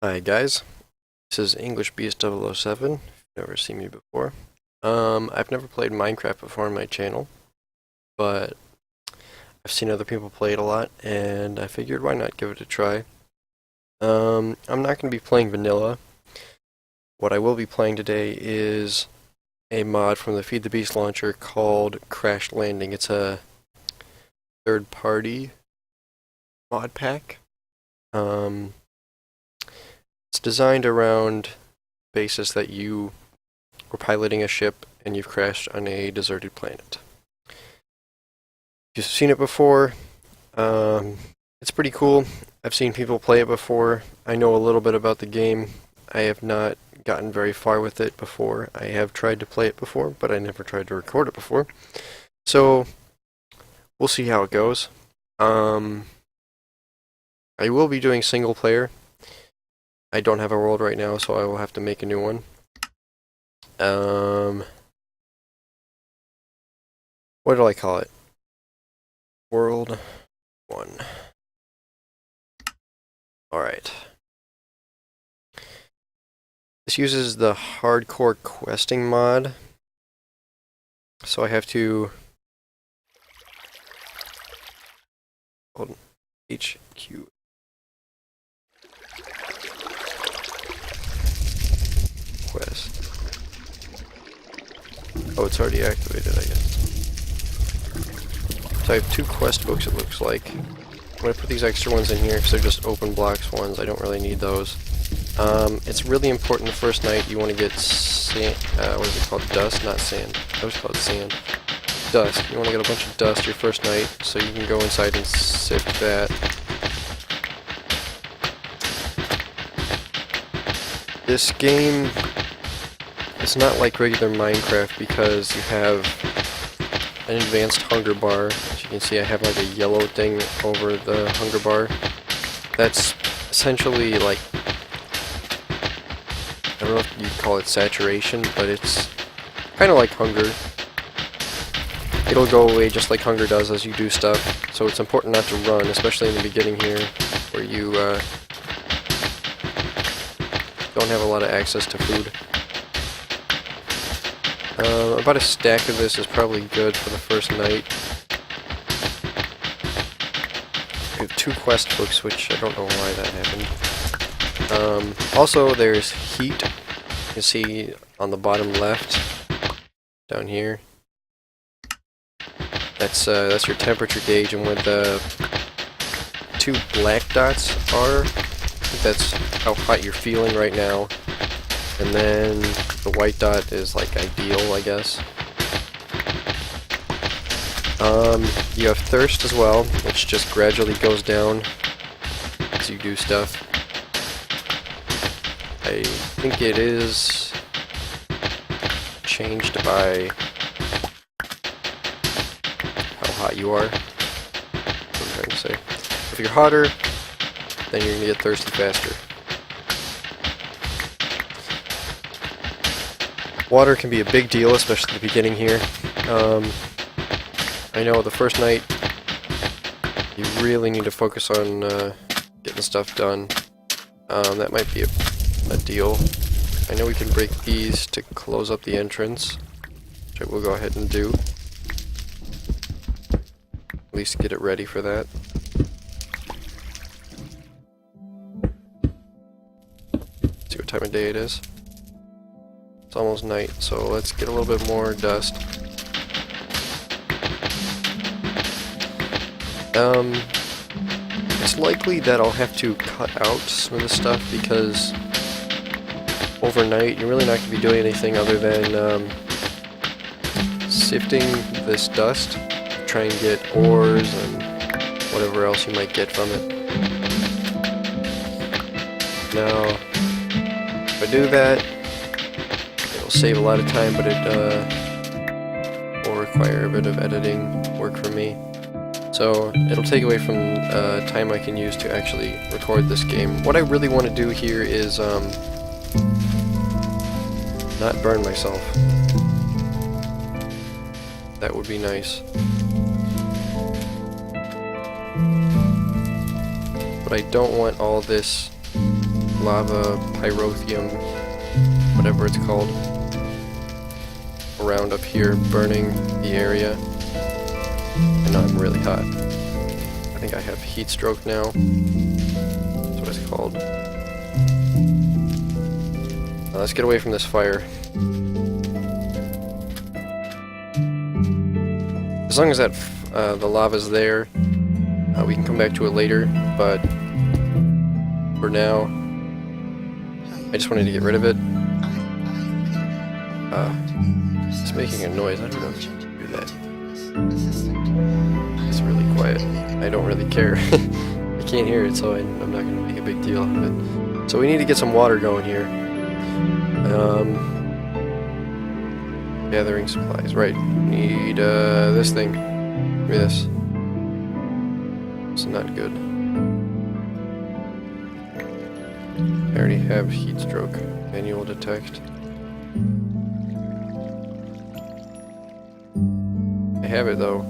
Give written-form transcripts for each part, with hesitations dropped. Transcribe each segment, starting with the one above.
Hi guys, this is EnglishBeast007, if you've never seen me before. I've never played Minecraft before on my channel, but I've seen other people play it a lot, and I figured why not give it a try. I'm not going to be playing vanilla. What I will be playing today is a mod from the Feed the Beast launcher called Crash Landing. It's a third-party mod pack. It's designed around the basis that you were piloting a ship and you've crashed on a deserted planet. You've seen it before. It's pretty cool. I've seen people play it before. I know a little bit about the game. I have not gotten very far with it before. I have tried to play it before, but I never tried to record it before. So, we'll see how it goes. I will be doing single player. I don't have a world right now, so I will have to make a new one. What do I call it? World 1. Alright. This uses the hardcore questing mod. So I have to hold on. HQ. Quest. Oh, it's already activated, I guess. So I have 2 quest books, it looks like. I'm going to put these extra ones in here because they're just open blocks ones. I don't really need those. It's really important the first night you want to get sand, what is it called? Dust? Not sand. That was called sand. Dust. You want to get a bunch of dust your first night so you can go inside and sift that. This game is not like regular Minecraft because you have an advanced hunger bar. As you can see, I have like a yellow thing over the hunger bar. That's essentially like, I don't know if you'd call it saturation, but it's kind of like hunger. It'll go away just like hunger does as you do stuff, so it's important not to run, especially in the beginning here, where you don't have a lot of access to food. About a stack of this is probably good for the first night. I have 2 quest books, which I don't know why that happened. Also, there's heat. You can see on the bottom left, down here. That's your temperature gauge, and where the 2 black dots are, that's how hot you're feeling right now. And then the white dot is like ideal, I guess. You have thirst as well, which just gradually goes down as you do stuff. I think it is changed by how hot you are. That's what I'm trying to say. If you're hotter, then you're gonna get thirsty faster. Water can be a big deal, especially at the beginning here. I know the first night you really need to focus on getting stuff done. That might be a deal. I know we can break these to close up the entrance, which I will go ahead and do. At least get it ready for that. See what time of day it is. It's almost night, so let's get a little bit more dust. It's likely that I'll have to cut out some of this stuff because overnight you're really not going to be doing anything other than sifting this dust, try and get ores and whatever else you might get from it. Now, if I do that, save a lot of time, but it will require a bit of editing work from me. So it'll take away from time I can use to actually record this game. What I really want to do here is not burn myself. That would be nice. But I don't want all this lava, pyrotheum, whatever it's called, around up here, burning the area. And now I'm really hot. I think I have heat stroke now. That's what it's called. Let's get away from this fire. As long as that the lava's there, we can come back to it later, but for now, I just wanted to get rid of it. It's making a noise. I don't know if you can do that. It's really quiet. I don't really care. I can't hear it, so I'm not going to make a big deal of it. So we need to get some water going here. Gathering supplies. Right. Need this thing. Give me this. It's not good. I already have heat stroke. Manual detect. I have it though.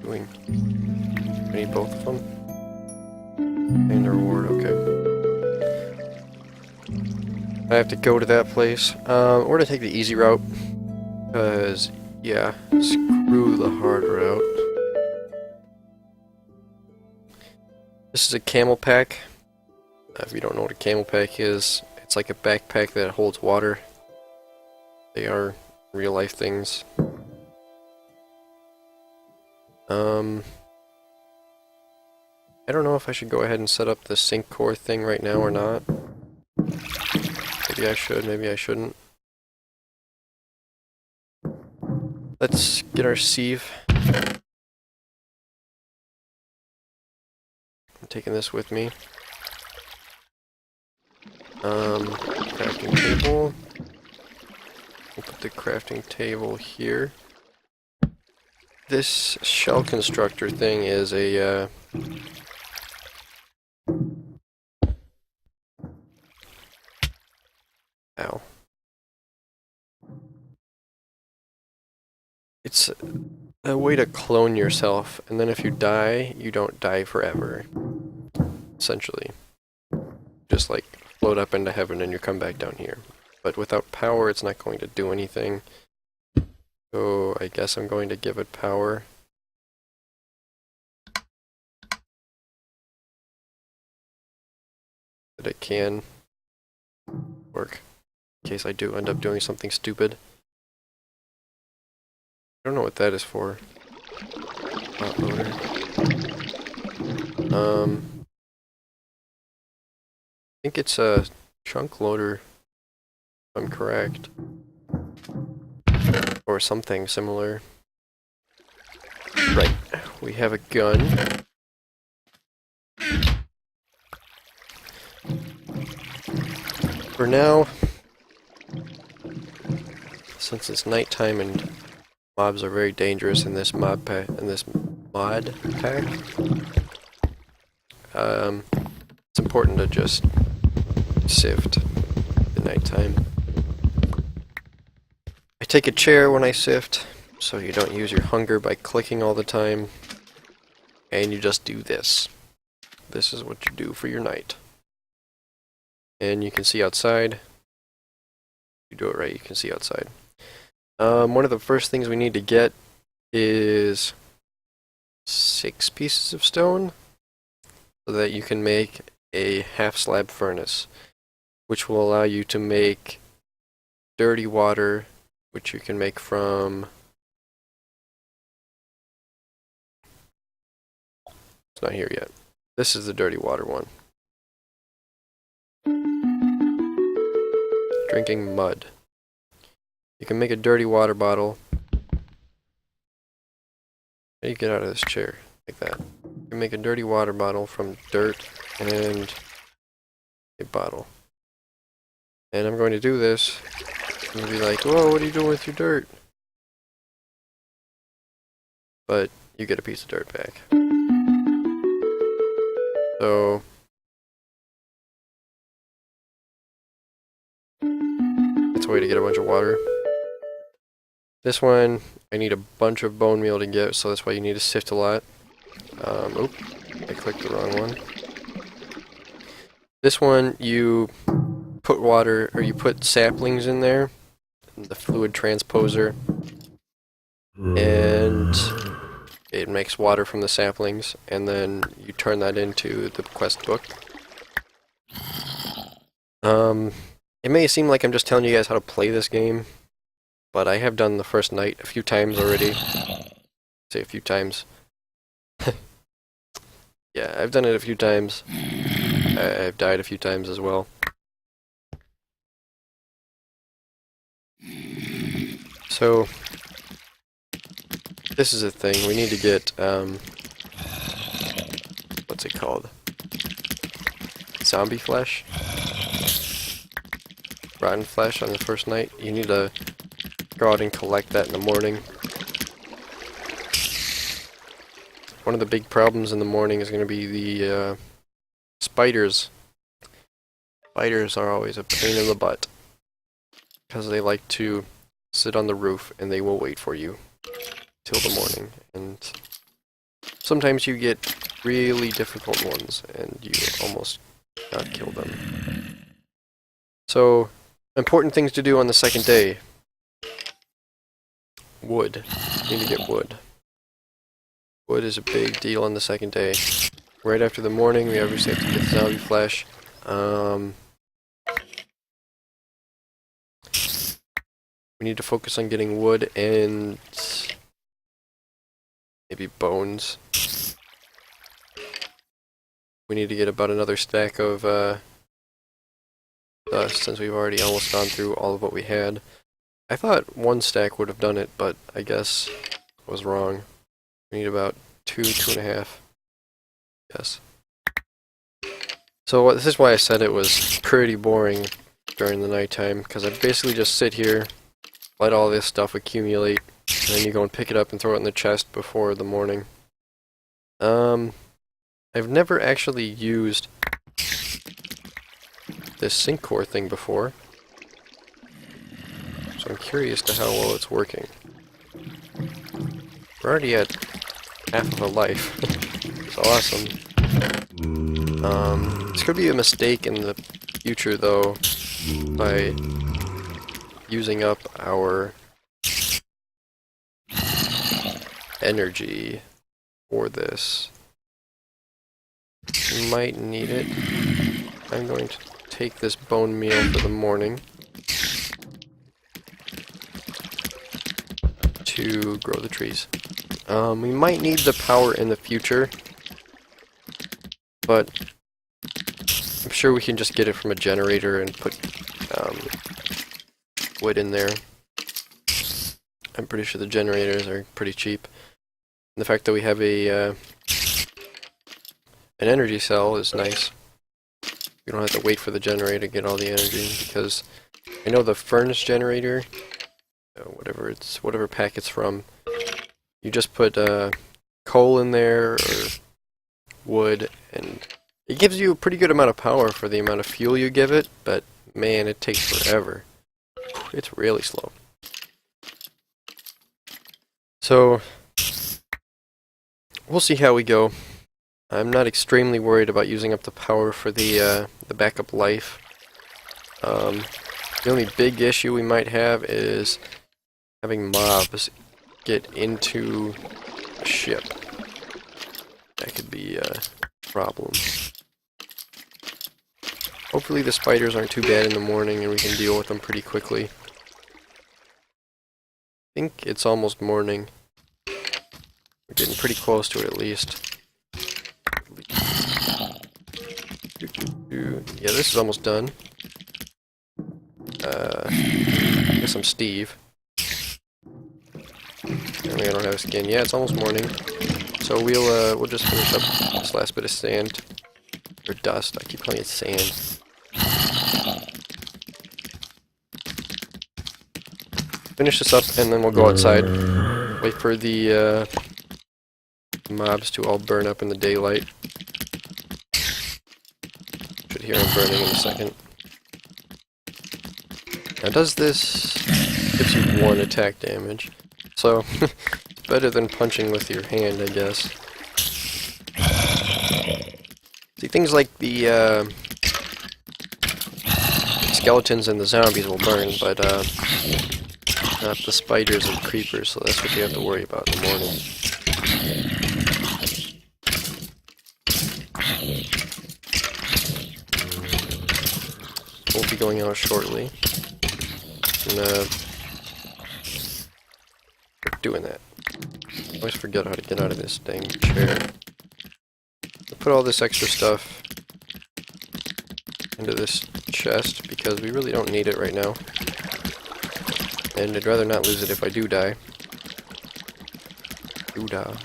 Doing. I need both of them. And the reward, okay. I have to go to that place. Or to take the easy route. Because, yeah, screw the hard route. This is a camel pack. If you don't know what a camel pack is, it's like a backpack that holds water. They are real life things. I don't know if I should go ahead and set up the sync core thing right now or not. Maybe I should, maybe I shouldn't. Let's get our sieve. I'm taking this with me. Crafting table. We'll put the crafting table here. This shell constructor thing is a, ow. It's a way to clone yourself, and then if you die, you don't die forever. Essentially. Just like float up into heaven and you come back down here. But without power, it's not going to do anything. So I guess I'm going to give it power. That it can work. In case I do end up doing something stupid. I don't know what that is for. Hot loader. I think it's a chunk loader, if I'm correct. Or something similar. Right, we have a gun. For now, since it's nighttime and mobs are very dangerous in this mod pack, it's important to just sift at nighttime. I take a chair when I sift, so you don't use your hunger by clicking all the time, and you just do this. This is what you do for your night. And you can see outside. If you do it right, you can see outside. One of the first things we need to get is 6 pieces of stone so that you can make a half slab furnace, which will allow you to make dirty water, which you can make from... It's not here yet. This is the dirty water one. Drinking mud. You can make a dirty water bottle. How do you get out of this chair? Like that. You can make a dirty water bottle from dirt and a bottle. And I'm going to do this. And you'll be like, whoa, what are you doing with your dirt? But you get a piece of dirt back. So... that's a way to get a bunch of water. This one, I need a bunch of bone meal to get, so that's why you need to sift a lot. Oop, I clicked the wrong one. This one, you put water, or you put saplings in there, the fluid transposer, and it makes water from the saplings, and then you turn that into the quest book. It may seem like I'm just telling you guys how to play this game, but I have done the first night a few times already. Say a few times. Yeah, I've done it a few times. I've died a few times as well. So, this is a thing. We need to get, what's it called? Zombie flesh? Rotten flesh on the first night. You need to go out and collect that in the morning. One of the big problems in the morning is going to be the spiders. Spiders are always a pain in the butt because they like to sit on the roof and they will wait for you till the morning. And sometimes you get really difficult ones and you almost not kill them. So, important things to do on the second day. Wood. You need to get wood. Wood is a big deal on the second day. Right after the morning, we obviously have to get zombie flesh. We need to focus on getting wood and maybe bones. We need to get about another stack of dust, since we've already almost gone through all of what we had. I thought one stack would have done it, but I guess I was wrong. We need about 2.5. Yes. So this is why I said it was pretty boring during the nighttime, because I basically just sit here, let all this stuff accumulate, and then you go and pick it up and throw it in the chest before the morning. I've never actually used this sync core thing before, so I'm curious to how well it's working. We're already at half of a life. It's awesome. This could be a mistake in the future, though, by using up our energy for this. We might need it. I'm going to take this bone meal for the morning to grow the trees. We might need the power in the future, but I'm sure we can just get it from a generator and put wood in there. I'm pretty sure the generators are pretty cheap. And the fact that we have a an energy cell is nice. We don't have to wait for the generator to get all the energy, because I know the furnace generator, whatever pack it's from, you just put coal in there or wood, and it gives you a pretty good amount of power for the amount of fuel you give it, but man, it takes forever. It's really slow. So, we'll see how we go. I'm not extremely worried about using up the power for the backup life. The only big issue we might have is having mobs get into a ship. That could be a problem. Hopefully the spiders aren't too bad in the morning and we can deal with them pretty quickly. I think it's almost morning. We're getting pretty close to it at least. Yeah, this is almost done. I guess I'm Steve. Apparently I don't have a skin. Yeah, it's almost morning. So we'll just finish up this last bit of sand. Or dust. I keep calling it sand. Finish this up and then we'll go outside. Wait for the mobs to all burn up in the daylight. Should hear them burning in a second. Now does this gives you 1 attack damage. So it's better than punching with your hand, I guess. See, things like the skeletons and the zombies will burn, but not the spiders and creepers, so that's what you have to worry about in the morning. We'll be going out shortly. And, doing that. I always forget how to get out of this dang chair. Put all this extra stuff into this chest because we really don't need it right now. And I'd rather not lose it if I do die. God.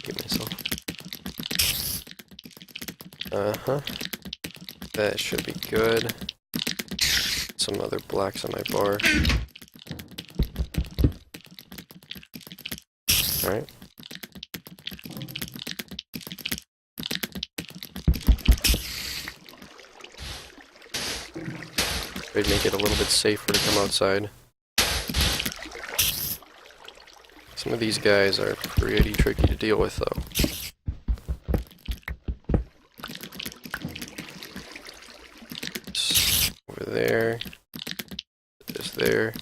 Get myself. That should be good. Some other blacks on my bar. Alright. Try to make it a little bit safer to come outside. Some of these guys are pretty tricky to deal with, though. This over there. This there.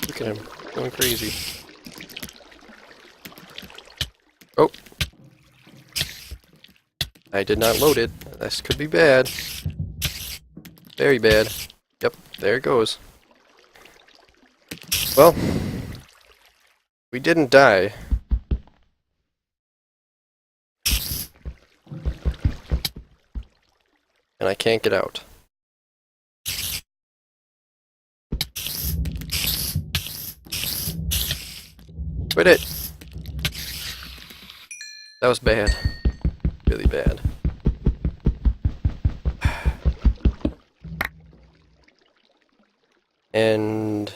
Look at him, going crazy. Oh! I did not load it. This could be bad. Very bad. Yep, there it goes. Well, we didn't die. And I can't get out. Quit it! That was bad. Really bad. And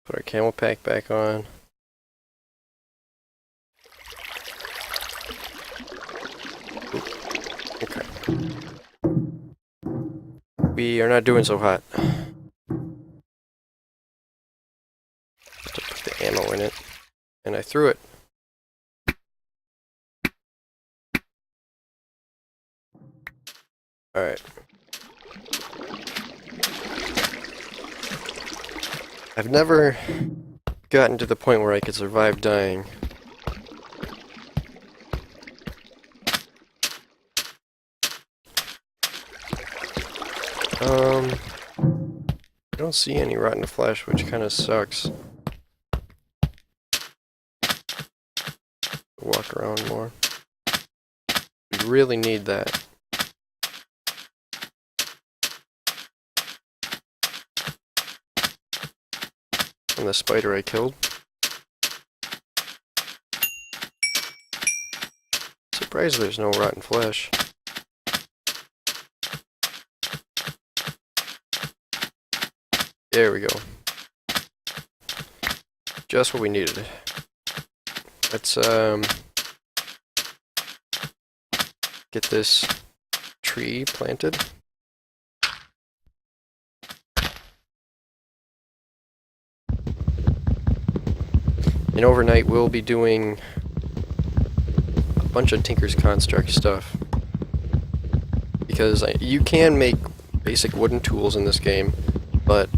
put our camel pack back on. Okay. We are not doing so hot. Just to put the ammo in it. And I threw it. Alright. I've never gotten to the point where I could survive dying. I don't see any rotten flesh, which kind of sucks. Walk around more. We really need that. And the spider I killed. Surprised there's no rotten flesh. There we go. Just what we needed. Let's get this tree planted. And overnight we'll be doing a bunch of Tinker's Construct stuff. Because you can make basic wooden tools in this game, but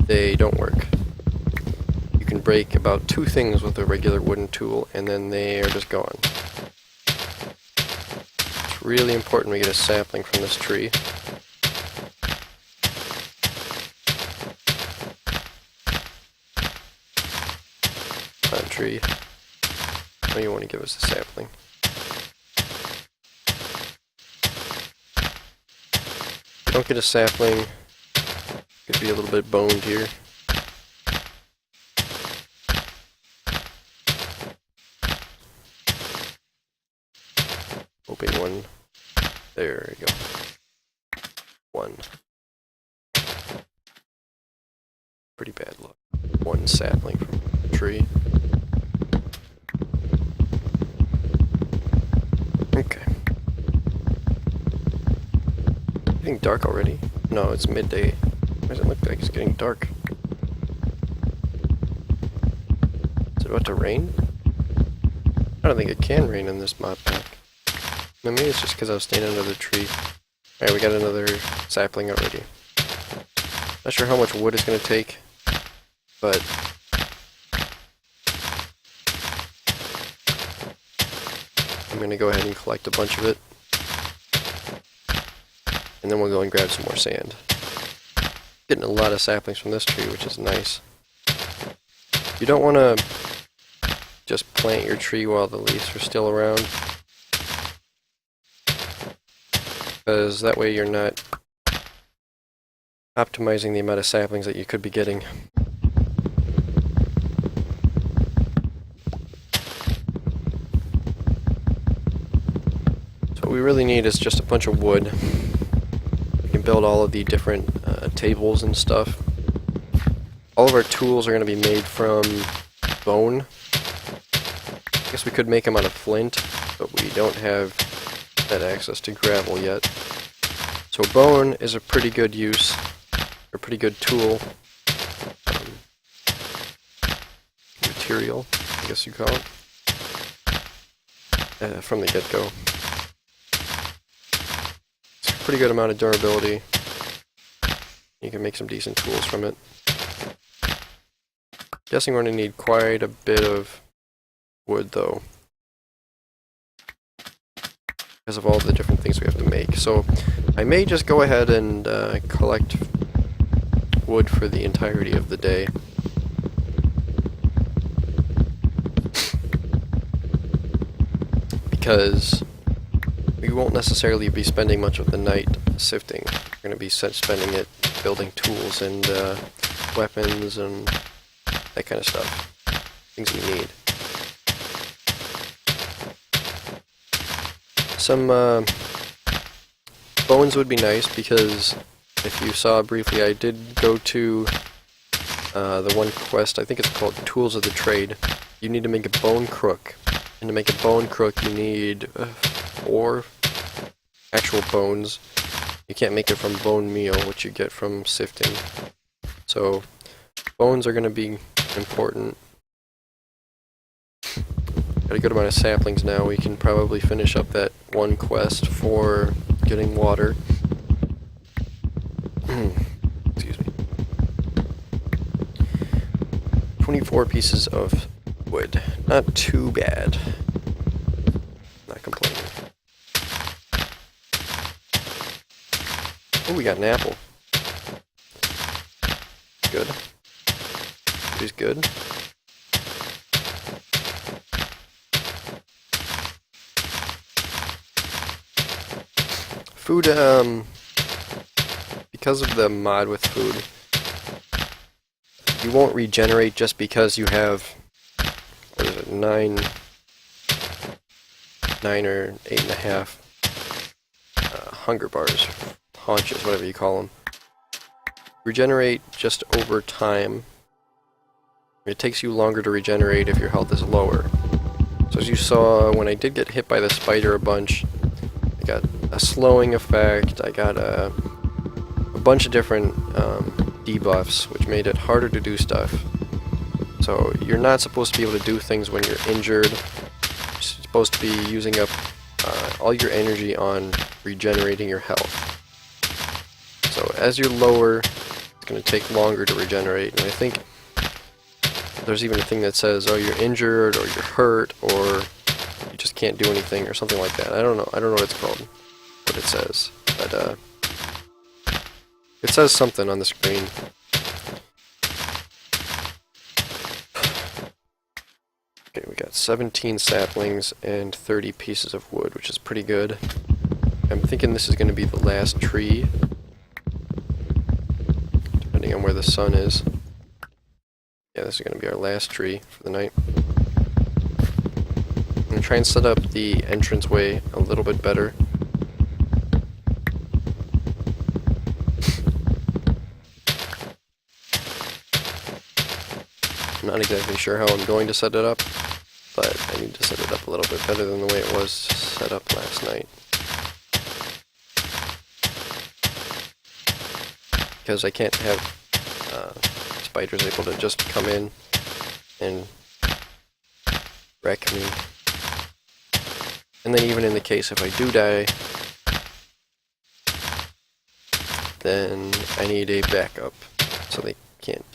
they don't work. You can break about 2 things with a regular wooden tool, and then they are just gone. It's really important we get a sapling from this tree. Plant tree. Oh, you want to give us a sapling. If you don't get a sapling, could be a little bit boned here. Hoping one. There we go. One. Pretty bad luck. One sapling from the tree. Okay. Getting dark already? No, it's midday. Why does it look like it's getting dark? Is it about to rain? I don't think it can rain in this mod pack. Maybe it's just because I was staying under the tree. Alright, we got another sapling already. Not sure how much wood it's going to take, but I'm going to go ahead and collect a bunch of it. And then we'll go and grab some more sand. Getting a lot of saplings from this tree, which is nice. You don't want to just plant your tree while the leaves are still around, because that way you're not optimizing the amount of saplings that you could be getting. So what we really need is just a bunch of wood. We can build all of the different tables and stuff. All of our tools are going to be made from bone. I guess we could make them out of flint, but we don't have that access to gravel yet. So bone is a pretty good use, a pretty good tool, material, I guess you call it, from the get-go. It's a pretty good amount of durability. You can make some decent tools from it. Guessing we're going to need quite a bit of wood though, because of all the different things we have to make. So I may just go ahead and collect wood for the entirety of the day. Because we won't necessarily be spending much of the night sifting. We're going to be spending it building tools and weapons and that kind of stuff. Things we need. Some bones would be nice, because if you saw briefly, I did go to the one quest, I think it's called Tools of the Trade. You need to make a bone crook. And to make a bone crook, you need 4 actual bones. You can't make it from bone meal, which you get from sifting. So, bones are going to be important. Got a good amount of saplings now. We can probably finish up that one quest for getting water. Excuse me. 24 pieces of wood. Not too bad. Not complaining. Oh, we got an apple. Good. He's good. Food, because of the mod with food, you won't regenerate just because you have, what is it, 9 or 8.5 hunger bars, haunches, whatever you call them. Regenerate just over time. It takes you longer to regenerate if your health is lower. So as you saw, when I did get hit by the spider a bunch, I got a slowing effect, I got a bunch of different debuffs, which made it harder to do stuff. So you're not supposed to be able to do things when you're injured. You're supposed to be using up all your energy on regenerating your health. So as you're lower, it's going to take longer to regenerate, and I think there's even a thing that says, oh, you're injured, or you're hurt, or you just can't do anything, or something like that. I don't know what it's called, what it says, but it says something on the screen. Okay, we got 17 saplings and 30 pieces of wood, which is pretty good. I'm thinking this is going to be the last tree, depending on where the sun is. Yeah, this is going to be our last tree for the night. I'm going to try and set up the entranceway a little bit better. I'm not exactly sure how I'm going to set it up, but I need to set it up a little bit better than the way it was set up last night. because I can't have spiders able to just come in and wreck me. And then even in the case if I do die, then I need a backup, so they can't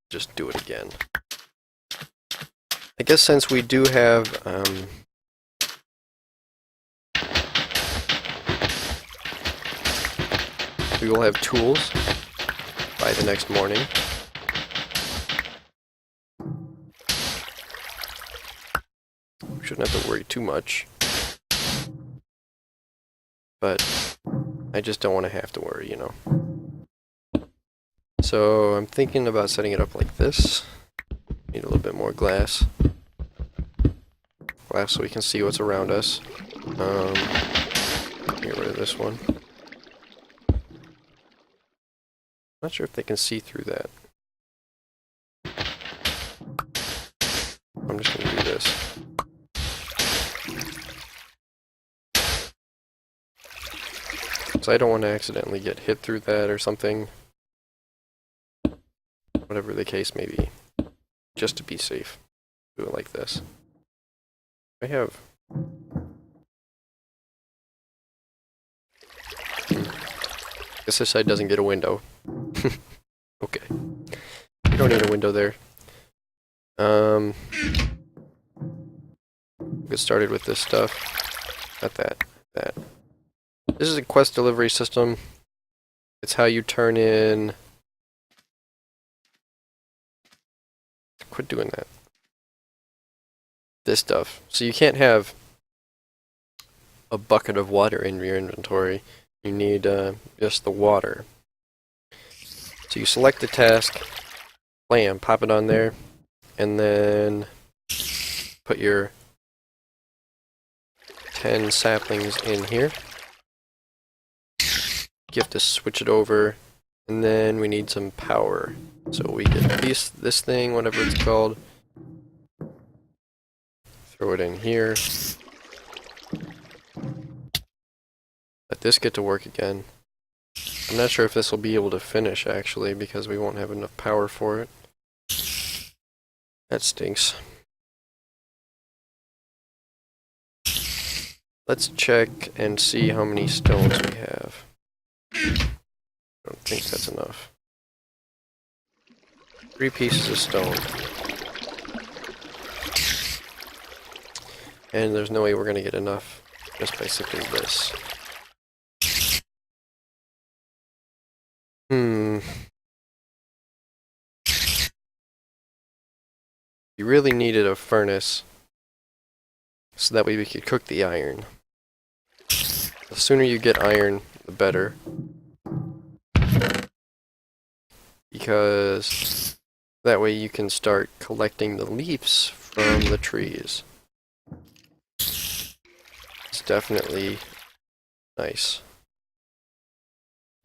just do it again. I guess since we do have we will have tools by the next morning. We shouldn't have to worry too much. But I just don't want to have to worry, you know. So I'm thinking about setting it up like this. Need a little bit more glass. Glass so we can see what's around us. Get rid of this one. Not sure if they can see through that. I'm just going to do this. So I don't want to accidentally get hit through that or something. Whatever the case may be. Just to be safe. Do it like this. I have... Guess this side doesn't get a window. Okay. You don't need a window there. Get started with this stuff. Not that. That. This is a quest delivery system. It's how you turn in... Quit doing that. This stuff. So you can't have a bucket of water in your inventory. You need just the water. So you select the task, blam, pop it on there, and then put your 10 saplings in here. You have to switch it over, and then we need some power. So we get this thing, whatever it's called, throw it in here. Let this get to work again. I'm not sure if this will be able to finish, actually, because we won't have enough power for it. That stinks. Let's check and see how many stones we have. I don't think that's enough. 3 pieces of stone. And there's no way we're going to get enough just by simply this. You really needed a furnace so that way we could cook the iron. The sooner you get iron, the better. Because that way you can start collecting the leaves from the trees. It's definitely nice.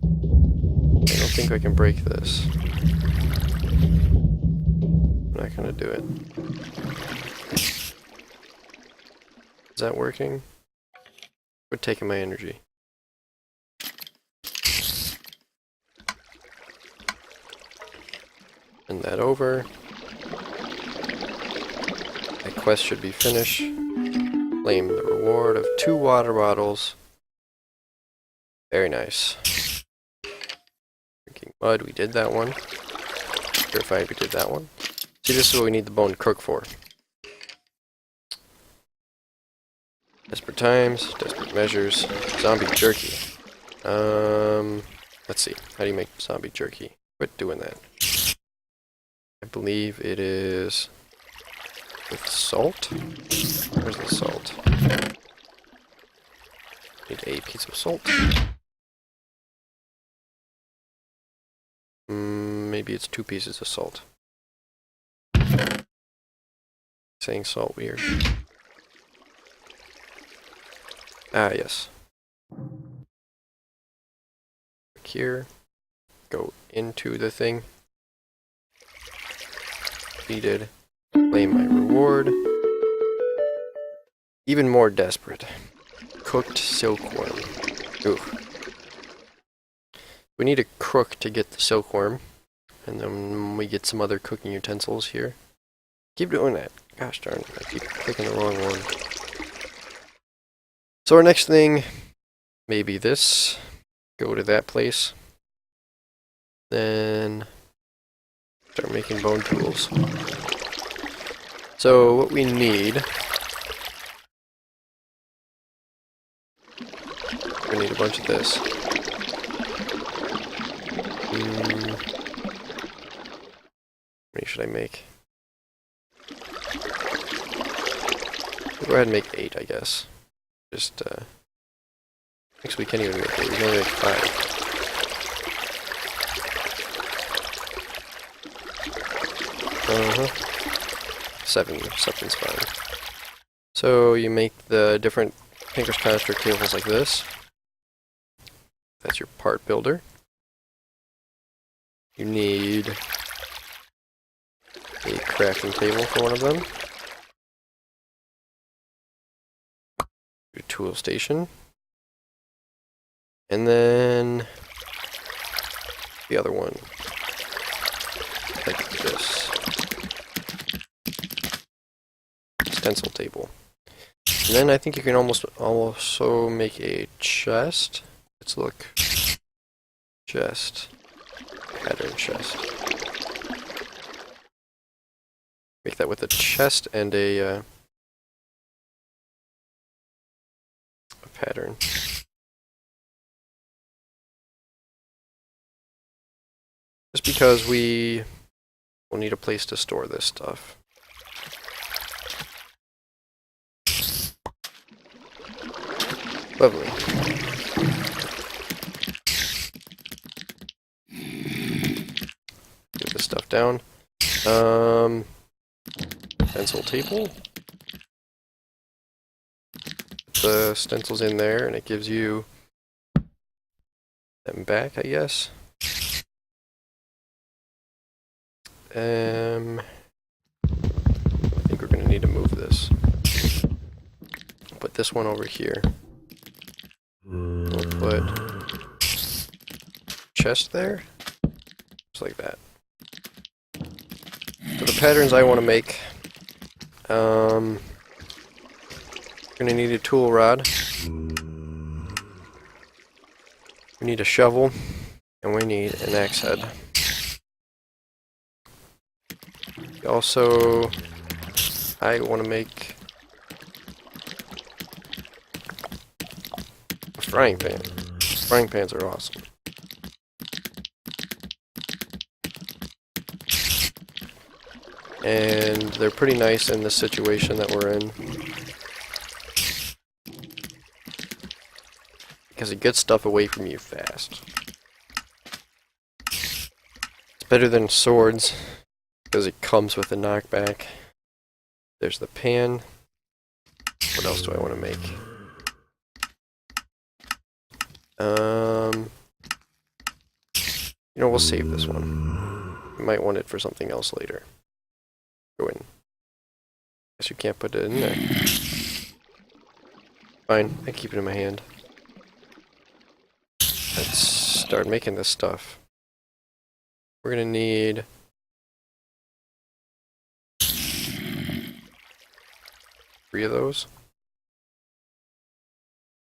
I don't think I can break this. I'm not gonna do it. Is that working? We're taking my energy. Send that over. My quest should be finished. Claim the reward of 2 water bottles. Very nice. Drinking mud, we did that one. Purified, we did that one. See, this is what we need the bone to cook for. Desperate times, desperate measures, zombie jerky. Let's see. How do you make zombie jerky? Quit doing that. I believe it is with salt. Where's the salt? Need a piece of salt. Maybe it's 2 pieces of salt. Saying salt weird. Ah, yes. Click here. Go into the thing. Completed. Claim my reward. Even more desperate. Cooked silkworm. Ooh. We need a crook to get the silkworm, and then we get some other cooking utensils here. Keep doing that. Gosh darn it, I keep clicking the wrong one. So our next thing, maybe this. Go to that place. Then start making bone tools. So what we need, we need a bunch of this. How many should I make? Go ahead and make 8, I guess. Just, next we can't even make 8, we can only make 5. 7's fine. So you make the different Tinker's Construct tables like this. That's your part builder. You need a crafting table for one of them. Your tool station. And then the other one. Like this. Stencil table. And then I think you can almost also make a chest. Let's look. Chest. Pattern chest. Make that with a chest and a pattern. Just because we will need a place to store this stuff. Lovely. Get this stuff down. Stencil table. Put the stencils in there, and it gives you them back, I guess. I think we're going to need to move this. Put this one over here. We'll put chest there, just like that. For the patterns I want to make, we're going to need a tool rod. We need a shovel, and we need an axe head. Also, I want to make a frying pan. Frying pans are awesome. And they're pretty nice in the situation that we're in. Because it gets stuff away from you fast. It's better than swords. Because it comes with a knockback. There's the pan. What else do I want to make? You know, we'll save this one. You might want it for something else later. Go in. Guess you can't put it in there. Fine, I keep it in my hand. Let's start making this stuff. We're gonna need 3 of those.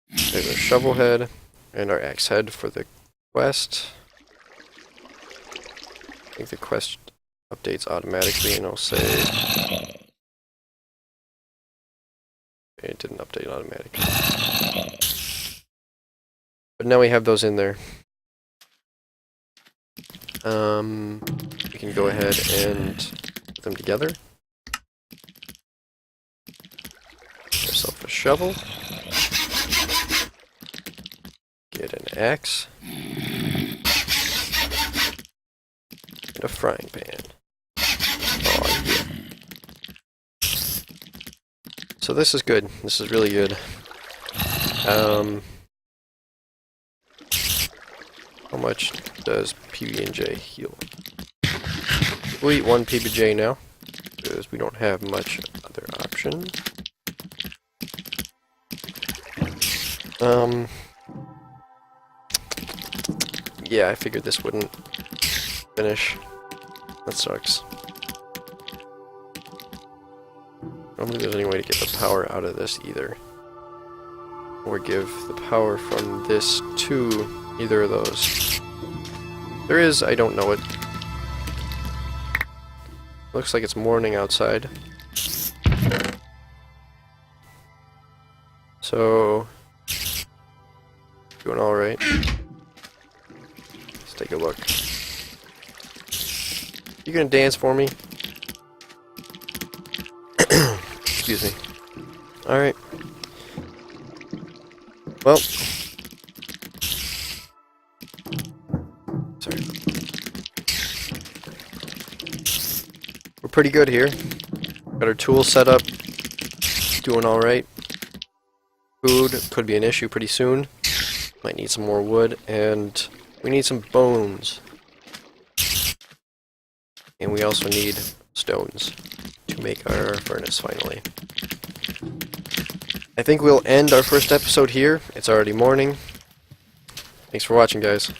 There's our shovel head and our axe head for the quest. I think the quest updates automatically, and I'll say it didn't update automatically. But now we have those in there. We can go ahead and put them together. Get yourself a shovel. Get an axe. And a frying pan. Oh, yeah. So this is good. This is really good. How much does PB&J heal? We'll eat 1 PB&J now, because we don't have much other option. yeah, I figured this wouldn't finish. That sucks. I don't think there's any way to get the power out of this either. Or give the power from this to either of those. There is, I don't know it. Looks like it's morning outside. So, doing alright. Let's take a look. You gonna dance for me? Excuse me. Alright. Well. Sorry. We're pretty good here. Got our tools set up. Doing alright. Food could be an issue pretty soon. Might need some more wood, and we need some bones. And we also need stones to make our furnace finally. I think we'll end our first episode here. It's already morning. Thanks for watching, guys.